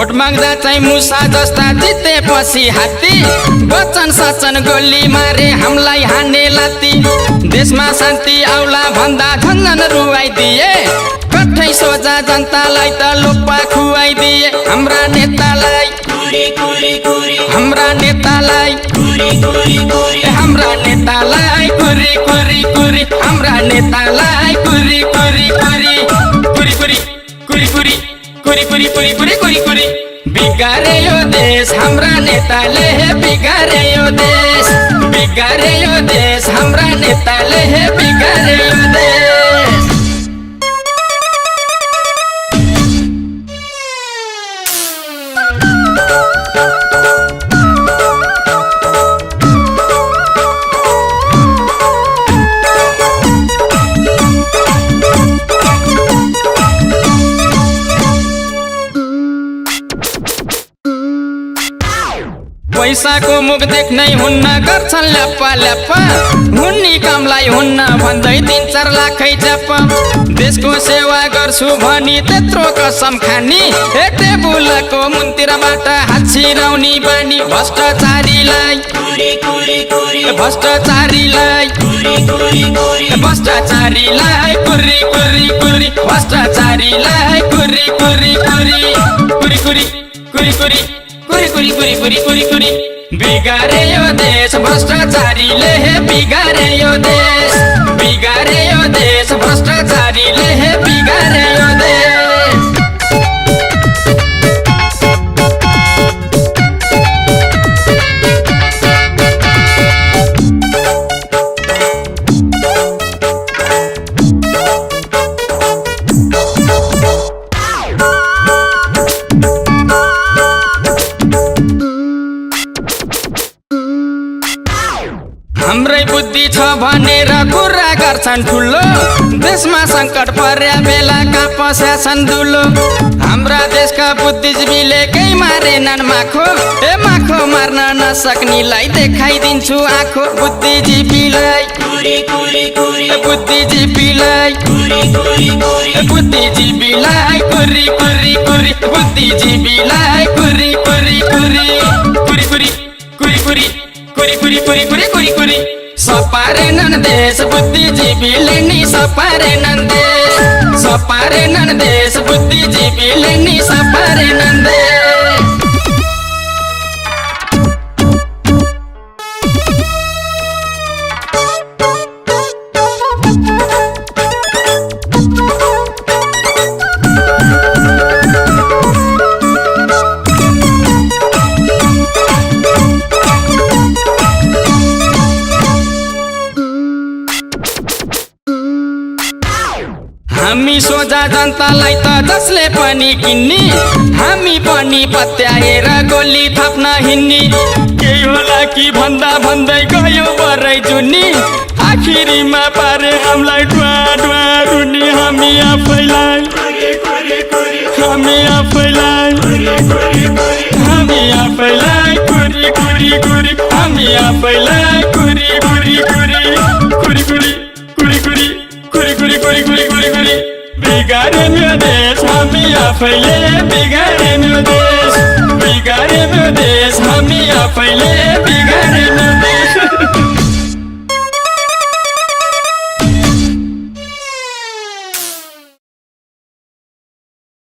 vote माग्दा चाहिँ मुसा जस्ता जितेपछि हात्ती वचन सचन गोली मारे हामीलाई हाने लाती देशमा शान्ति आउला भन्दा झन्झन रुवाइदिए कठै सोझा जनतालाई त लोप्पा खुवाइदिए हाम्रा नेतालाई हाम्रा नेतालाई हाम्रा नेतालाई कुरी कुरी कुरी हाम्रा नेतालाई कुरी कुरी कुरी कुरी कुरी कुरी कुरी कुरी कुरी कुरी कुरी कुरी कुरी बिगारे यो देश हाम्रा नेताले बिगारे यो देश बिगारे यो देश हाम्रा नेताले बिगारे यो देश पैसाको मुख देख्नै हुन्न गर्छन् ल्याप्पा ल्याप्पा हुन्नी कामलाई हुन्न भन्दै 3-4 लाखै च्याप देशको सेवा गर्छु भनी त्यत्रो कसम खानी एक टेबुलको मुन्तिरबाट हात छिराउने बानी भ्रष्टाचारीलाई भ्रष्टाचारीलाई भ्रष्टाचारीलाई कुरी कुरी कुरी भ्रष्टाचारीलाई कुरी कुरी कुरी कुरी कुरी कुरी कुरी कुरी कुरी कुरी कुरी कुरी कुरी बिगारे यो देश भ्रष्टाचारीले बिगारे यो देश बिगारे यो देश भ्रष्टाचारीले बिगारे यो देश हाम्रै बुद्धि छ भनेर कुरा गर्छन् ठुलो देशमा संकट पर्या बेला कापस्याछन् दुलो हाम्रा देशका बुद्धिजीवीले केही मारेनन् माखो ए माखो मार्न नसक्नेलाई देखाइदिन्छु आँखो बुद्धिजीवीलाई बुद्धिजीवीलाई बुद्धिजीवीलाई कुरी कुरी कुरी बुद्धिजीवीलाई कुरी कुरी कुरी कुरी कुरी कुरी कुरी कुरी कुरी कुरी कुरी कुरी कुरी सपारेनन् देश बुद्धिजीवीले नि सपारेनन् देश सपारेनन् देश बुद्धिजीवीले नि सपारेनन् देश हामी सोझा जनतालाई त जसले पनि किन्ने हामी पनि पत्याएर गोली थप्न हिन्नी केही होला कि भन्दा भन्दै गयो बरै जुनी आखिरीमा पारे हामीलाई ड्वा ड्वा रुनी हामी आफैलाई हामी आफैलाई हामी आफैलाई कुरी कुरी कुरी हामी आफैलाई कुरी कुरी कुरी कुरी कुरी कुरी कुरी कुरी कुरी कुरी कुरी कुरी कुरी बिगारे मेरो देश हामी आफैले बिगारे मेरो देश बिगारे मेरो देश हामी आफैले बिगारे मेरो देश